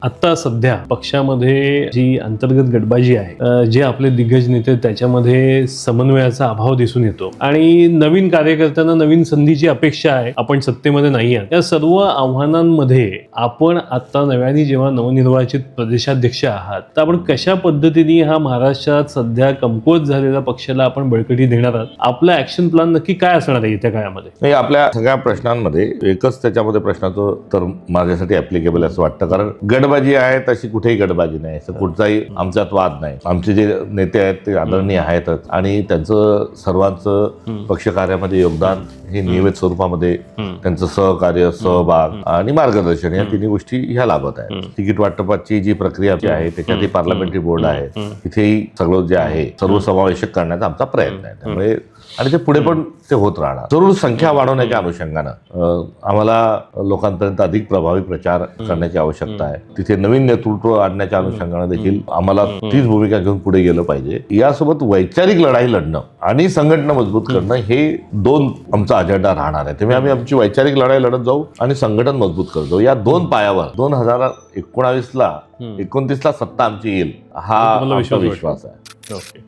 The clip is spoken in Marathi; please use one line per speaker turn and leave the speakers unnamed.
आता सध्या पक्षामध्ये जी अंतर्गत गटबाजी आहे, जे आपले दिग्गज नेते त्याच्यामध्ये समन्वयाचा अभाव दिसून येतो आणि नवीन कार्यकर्त्यांना नवीन संधीची अपेक्षा आहे. आपण सत्तेमध्ये नाही आहात. या सर्व आव्हानांमध्ये आपण आता नव्याने जेव्हा नवनिर्वाचित प्रदेशाध्यक्ष आहात, तर आपण कशा पद्धतीने हा महाराष्ट्रात सध्या कमकुवत झालेल्या पक्षाला आपण बळकटी देणार आहात? आपला ऍक्शन प्लॅन नक्की काय असणार आहे येत्या काळामध्ये?
नाही, आपल्या सगळ्या प्रश्नांमध्ये एकच त्याच्यामध्ये प्रश्नाचं तर माझ्यासाठी ऍप्लिकेबल असं वाटतं. कारण गटबाजी आहे तशी कुठेही गटबाजी नाही, असं कुठचाही आमच्यात वाद नाही. आमचे जे नेते आहेत ते आदरणीय आहेतच आणि त्यांचं सर्वांचं पक्षकार्यामध्ये योगदान हे नियमित स्वरूपामध्ये त्यांचं सहकार्य, सहभाग आणि मार्गदर्शन या तिन्ही गोष्टी ह्या लाभत आहेत. तिकीट वाटपाची जी प्रक्रिया जी आहे त्याच्यात पार्लमेंटरी बोर्ड आहे, तिथेही सगळं जे आहे सर्वसमावेशक करण्याचा आमचा प्रयत्न आहे. त्यामुळे आणि ते पुढे पण ते होत राहणार. जरूर संख्या वाढवण्याच्या अनुषंगानं आम्हाला लोकांपर्यंत अधिक प्रभावी प्रचार करण्याची आवश्यकता आहे. तिथे नवीन नेतृत्व आणण्याच्या अनुषंगानं देखील आम्हाला तीच भूमिका घेऊन पुढे गेलं पाहिजे. यासोबत वैचारिक लढाई लढणं आणि संघटना मजबूत करणं हे दोन आमचा अजेंडा राहणार आहे. त्यामुळे आम्ही आमची वैचारिक लढाई लढत जाऊ आणि संघटन मजबूत करत जाऊ. या दोन पायावर 2019ला 29ला सत्ता आमची येईल हा आमचा विश्वास आहे.
ओके.